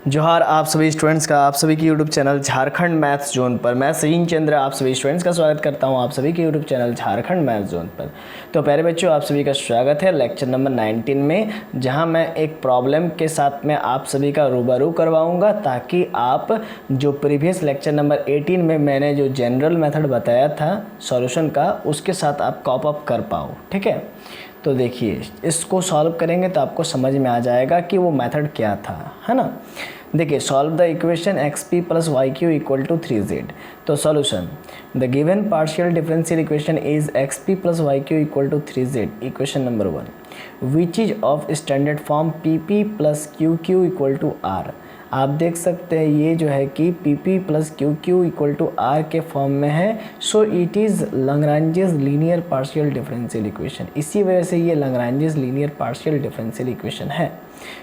जोहार आप सभी स्टूडेंट्स का आप सभी के YouTube channel Jharkhand maths zone पर मैं सहीन चंद्र आप सभी स्टूडेंट्स का स्वागत करता हूं आप सभी के YouTube channel Jharkhand maths zone पर। तो प्यारे बच्चों, आप सभी का स्वागत है लेक्चर नंबर 19 में, जहां मैं एक प्रॉब्लम के साथ में आप सभी का रूबरू करवाऊंगा ताकि आप जो प्रीवियस लेक्चर नंबर 18 में मैंने जो जनरल मेथड बताया था सॉल्यूशन का, उसके साथ आप कॉप अप कर पाओ। ठीक है, तो देखिए इसको सॉल्व करेंगे तो आपको समझ में आ जाएगा कि वो मेथड क्या था, है ना। देखिए, solve the equation X P plus Y Q equal to 3z। तो solution, the given partial differential equation is X P plus Y Q equal to 3z, equation number 1 which is of standard form P P plus Q Q equal to R. आप देख सकते हैं ये जो है कि P P plus Q Q equal to R के form में है, so it is Lagrange's linear partial differential equation. इसी वजह से ये Lagrange's linear partial differential equation है,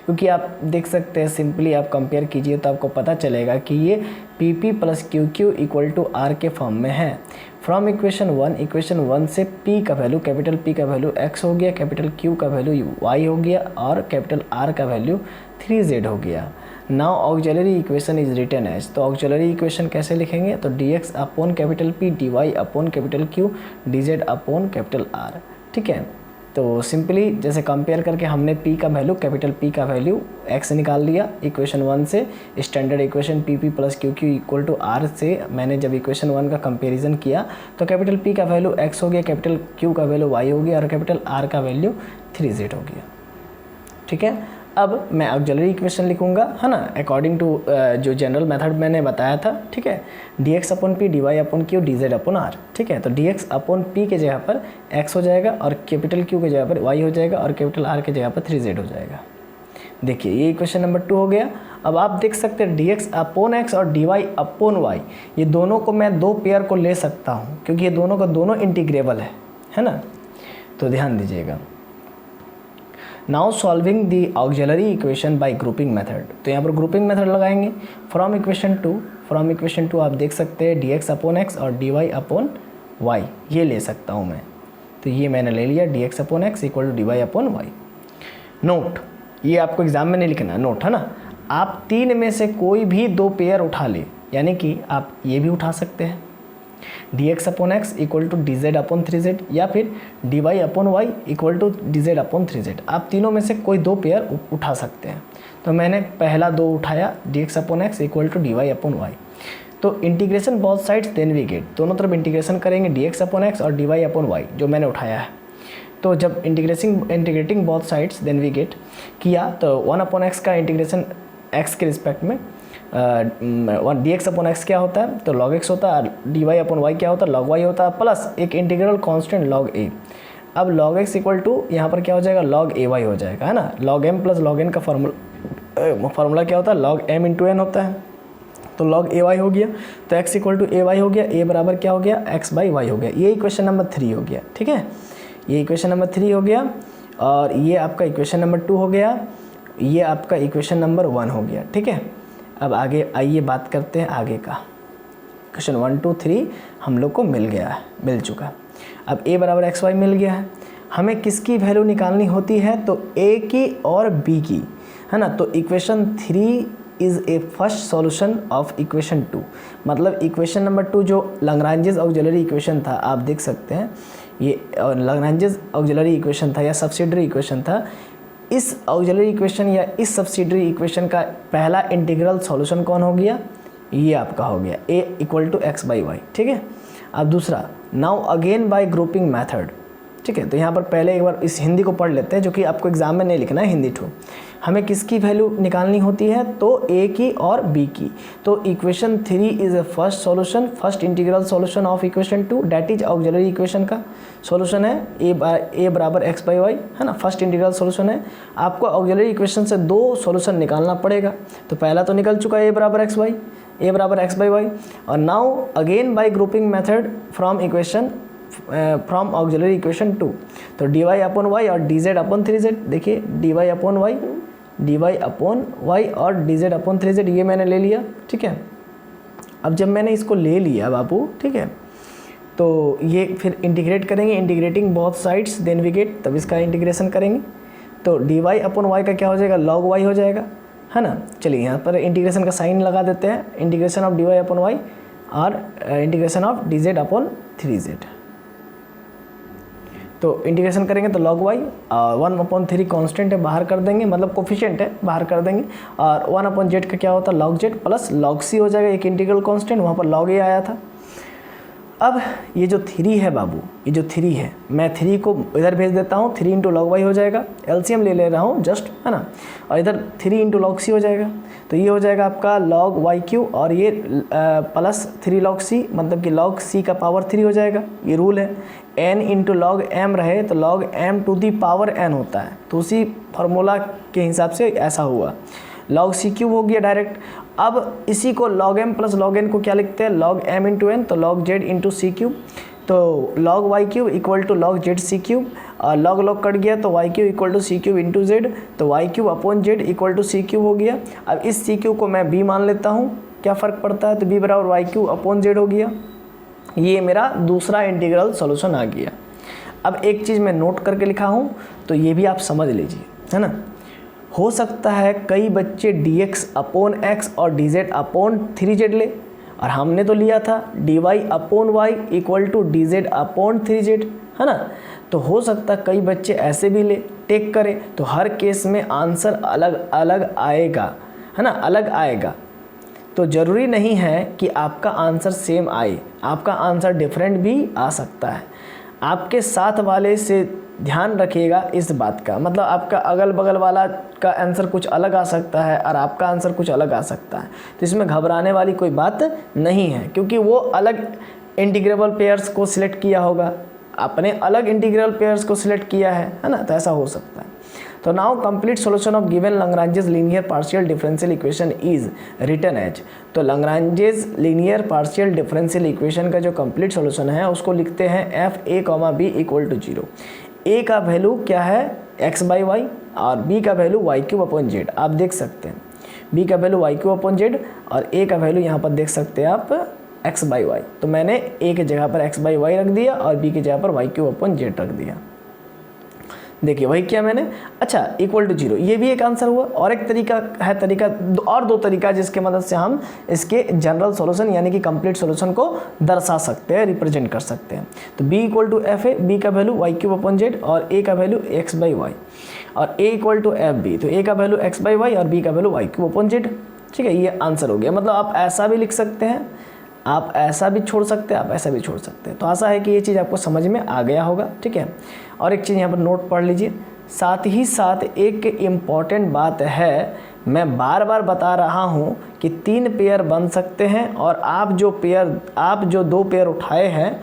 क्योंकि आप देख सकते हैं सिंपली आप कंपेयर कीजिए तो आपको पता चलेगा कि ये P P plus Q Q equal to R के फॉर्म में है। फ्रॉम इक्वेशन 1 से p का वैल्यू, कैपिटल P का वैल्यू x हो गया, कैपिटल Q का वैल्यू y हो गया और कैपिटल R का वैल्यू 3z हो गया। Now auxiliary equation is written as, तो ऑक्सिलरी इक्वेशन कैसे लिखेंगे, तो dx upon capital P, dy upon capital Q, dz upon capital R। ठीक है, तो सिंपली जैसे कंपेयर करके हमने p का वैल्यू, कैपिटल P का वैल्यू x निकाल लिया इक्वेशन 1 से। Standard equation P P plus Q Q equal to R से मैंने जब इक्वेशन 1 का कंपैरिजन किया तो कैपिटल P का वैल्यू x हो गया, कैपिटल Q का वैल्यू y हो गया और कैपिटल R का वैल्यू 3z हो गया। ठीक है, अब मैं ऑक्सिलरी इक्वेशन लिखूंगा, है ना, अकॉर्डिंग टू जो जनरल मेथड मैंने बताया था। ठीक है, dx upon P, dy upon Q, dz upon R. ठीक है, तो dx अपॉन पी के जगह पर x हो जाएगा और कैपिटल Q के जगह पर y हो जाएगा और कैपिटल R के जगह पर 3z हो जाएगा। देखिए ये इक्वेशन नंबर 2 हो गया। अब आप देख सकते हैं dx अपॉन x और dy अपॉन y, ये दोनों को मैं दो पेयर को ले सकता हूँ क्योंकि ये दोनों का दोनों इंटीग्रेबल है ना। तो ध्यान दीजिएगा। Now solving the auxiliary equation by grouping method, तो यहाँ पर ग्रुपिंग मेथड लगाएंगे। फ्रॉम इक्वेशन 2 आप देख सकते हैं dx अपॉन x और dy अपॉन y, ये ले सकता हूँ मैं, तो ये मैंने ले लिया dx upon x equal to dy upon y। Note, ये आपको एग्जाम में नहीं लिखना, नोट है ना। आप तीन में से कोई भी दो पेयर उठा ले, यानी कि आप ये भी उठा सकते हैं dx upon x equal to dz upon 3z या फिर dy upon y equal to dz upon 3z। आप तीनों में से कोई दो पेयर उठा सकते हैं। तो मैंने पहला दो उठाया dx upon x equal to dy upon y। तो integration both sides then we get, दोनों तरफ इंटीग्रेशन करेंगे dx अपॉन x और dy अपॉन y जो मैंने उठाया है। तो जब integrating both sides then we get किया तो 1 अपॉन x का इंटीग्रेशन x के रिस्पेक्ट में dx अपॉन x क्या होता है, तो log x होता है, dy अपॉन y क्या होता है, log y होता है, प्लस एक इंटीग्रल कांस्टेंट log a। अब log x इक्वल टू यहाँ पर क्या हो जाएगा, log ay हो जाएगा, है ना। log m plus log n का फार्मूला क्या होता है, log m इंटू n होता है, तो log ay हो गया। तो x इक्वल टू ay हो गया, a बराबर क्या हो गया, x बाई y हो गया। ये इक्वेशन नंबर 3 हो गया। ठीक है, ये इक्वेशन नंबर 3 हो गया और ये आपका इक्वेशन नंबर 2 हो गया, ये आपका इक्वेशन नंबर 1 हो गया। ठीक है, अब आगे आइए बात करते हैं आगे का। क्वेश्चन 1 2 3 हम लोग को मिल गया है, मिल चुका है। अब a बराबर एक्स वाई मिल गया है, हमें किसकी वैल्यू निकालनी होती है, तो a की और b की, है ना। तो equation 3 is a first solution of equation 2, मतलब इक्वेशन नंबर 2 जो लैग्रेंजेस ऑक्सिलरी इक्वेशन था, आप देख सकते हैं ये लैग्रेंजेस ऑक्सिलरी इक्वेशन था या सब्सिडरी इक्वेशन था। इस ऑक्सिलरी इक्वेशन या इस सब्सिडरी इक्वेशन का पहला इंटीग्रल सॉल्यूशन कौन हो गया, ये आपका हो गया a equal to x by y. ठीक है, अब दूसरा, now again by grouping method. ठीक है, तो यहाँ पर पहले एक बार इस हिंदी को पढ़ लेते हैं जो कि आपको एग्जाम में नहीं लिखना है, हिंदी 2। हमें किसकी वैल्यू निकालनी होती है, तो a की और b की। तो equation 3 is a first solution, first integral solution of equation 2, that is auxiliary equation का सॉल्यूशन है a बराबर एक्स बाई वाई, है ना, फर्स्ट इंटीग्रल सॉल्यूशन है। आपको ऑक्सिलरी इक्वेशन से दो सॉल्यूशन निकालना पड़ेगा, तो पहला तो निकल चुका है a बराबर एक्स बाई वाई। और now again by grouping method from auxiliary equation 2, तो dy अपॉन y और dz अपॉन 3z। देखिए dy अपॉन y और dz अपॉन 3z ये मैंने ले लिया। ठीक है, अब जब मैंने इसको ले लिया बाबू, ठीक है, तो ये फिर इंटीग्रेट करेंगे, integrating both sides then we get, तब इसका इंटीग्रेशन करेंगे। तो dy अपॉन y का क्या हो जाएगा, log y हो जाएगा। है ना। चलिए यहाँ पर इंटीग्रेशन का साइन लगा देते हैं, integration of dy upon Y और integration of dz upon 3z। तो इंटीग्रेशन करेंगे तो log y और 1/3 कांस्टेंट है बाहर कर देंगे, मतलब कोफिशिएंट है बाहर कर देंगे, और 1/z का क्या होता है log z plus log c हो जाएगा, एक इंटीग्रल कांस्टेंट वहाँ पर log a आया था। अब ये जो 3 है बाबू, ये जो 3 है, मैं 3 को इधर भेज देता हूँ, 3 इंटू लॉग वाई हो जाएगा, एलसीएम ले रहा हूँ जस्ट, है ना, और इधर 3 इंटू लॉग सी हो जाएगा। तो ये हो जाएगा आपका लॉग वाई क्यू और ये प्लस 3 लॉग सी, मतलब कि लॉग सी का पावर 3 हो जाएगा। ये रूल है, n इंटू लॉग एम रहे तो log m to the power n होता है, तो उसी फार्मूला के हिसाब से ऐसा हुआ, लॉग सी क्यूब हो गया डायरेक्ट। अब इसी को log m plus log n को क्या लिखते हैं, log m इंटू n, तो log z into c cube, तो log y cube equal to log z c cube, और log log कट गया तो y cube equal to c cube into z, तो y cube upon z equal to c cube हो गया। अब इस सी cube को मैं b मान लेता हूँ, क्या फ़र्क पड़ता है, तो b बराबर y क्यूब अपॉन z हो गया। ये मेरा दूसरा इंटीग्रल सॉल्यूशन आ गया। अब एक चीज़ मैं नोट करके लिखा हूँ, तो ये भी आप समझ लीजिए, है ना। हो सकता है कई बच्चे dx अपॉन x और dz अपॉन 3z ले, और हमने तो लिया था dy upon y equal to dz upon 3z, है ना। तो हो सकता है कई बच्चे ऐसे भी ले, टेक करें, तो हर केस में आंसर अलग अलग आएगा, है ना, अलग आएगा। तो ज़रूरी नहीं है कि आपका आंसर सेम आए, आपका आंसर डिफरेंट भी आ सकता है। आपके साथ वाले से ध्यान रखिएगा इस बात का, मतलब आपका अगल बगल वाला का आंसर कुछ अलग आ सकता है और आपका आंसर कुछ अलग आ सकता है, तो इसमें घबराने वाली कोई बात नहीं है, क्योंकि वो अलग इंटीग्रेबल पेयर्स को सिलेक्ट किया होगा, आपने अलग इंटीग्रल पेयर्स को सिलेक्ट किया है ना, तो ऐसा हो सकता है। तो now complete solution of given Lagrange's linear partial differential equation is written as, तो Lagrange's linear partial differential equation का जो कंप्लीट सॉल्यूशन है उसको लिखते हैं F A comma B equal to 0। A का वैल्यू क्या है x बाई वाई और b का value Y cube upon Z, आप देख सकते हैं b का value Y cube upon Z और a का वैल्यू यहाँ पर देख सकते हैं आप x बाई वाई। तो मैंने a की जगह पर x बाई वाई रख दिया और b की जगह पर वाई क्यूब अपॉन जेड रख दिया। देखिए वही किया मैंने। अच्छा, इक्वल टू 0, ये भी एक आंसर हुआ। और एक तरीका है, और दो तरीका जिसके मदद से हम इसके जनरल सॉल्यूशन यानी कि कंप्लीट सॉल्यूशन को दर्शा सकते हैं, रिप्रेजेंट कर सकते हैं। तो b equal to F A, B का value Y cube upon Z और a का वैल्यू x बाई वाई, और a equal to F B, तो a का वैल्यू x बाई वाई और b का value Y cube upon Z. ठीक है, ये आंसर हो गया। मतलब आप ऐसा भी लिख सकते हैं, आप ऐसा भी छोड़ सकते हैं, आप ऐसा भी छोड़ सकते हैं। तो आशा है कि ये चीज़ आपको समझ में आ गया होगा। ठीक है, और एक चीज़ यहाँ पर नोट पढ़ लीजिए, साथ ही साथ एक इम्पॉर्टेंट बात है, मैं बार बार बता रहा हूँ कि 3 पेयर बन सकते हैं, और आप जो 2 पेयर उठाए हैं,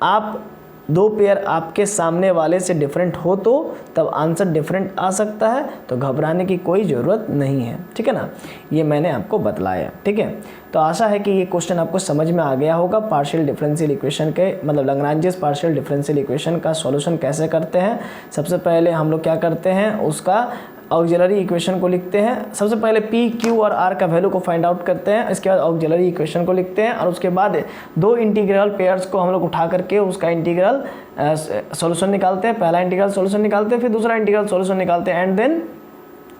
आप 2 पेयर आपके सामने वाले से डिफरेंट हो तो तब आंसर डिफरेंट आ सकता है, तो घबराने की कोई ज़रूरत नहीं है। ठीक है ना, ये मैंने आपको बतलाया। ठीक है, तो आशा है कि ये क्वेश्चन आपको समझ में आ गया होगा। पार्शियल डिफरेंशियल इक्वेशन के मतलब लैग्रांजेस पार्शियल डिफरेंशियल इक्वेशन का सॉल्यूशन कैसे करते हैं। सबसे पहले हम लोग क्या करते हैं, उसका ऑक्सिलरी इक्वेशन को लिखते हैं। सबसे पहले पी, क्यू और आर का वैल्यू को फाइंड आउट करते हैं, इसके बाद ऑक्सिलरी इक्वेशन को लिखते हैं, और उसके बाद 2 इंटीग्रल पेयर्स को हम लोग उठा करके उसका इंटीग्रल सॉल्यूशन निकालते हैं। पहला इंटीग्रल सॉल्यूशन निकालते हैं, फिर दूसरा इंटीग्रल सॉल्यूशन निकालते हैं, एंड देन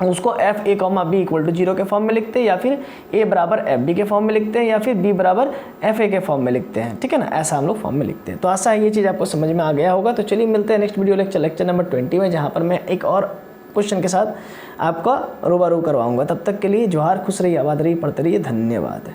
उसको f A comma B equal to 0 के फॉर्म में लिखते हैं, या फिर ए बराबर एफ बी के फॉर्म में लिखते हैं, या फिर बी बराबर एफ ए के फॉर्म में लिखते हैं। ठीक है ना, ऐसा हम लोग फॉर्म में लिखते हैं। तो आशा है ये चीज़ आपको समझ में आ गया होगा। तो चलिए मिलते हैं नेक्स्ट वीडियो लेक्चर नंबर 20 में, जहाँ पर मैं एक और क्वेश्चन के साथ आपका रूबरू करवाऊंगा। तब तक के लिए जोहार, खुश रहिए, आबाद रहिए, पढ़ते रहिए। धन्यवाद।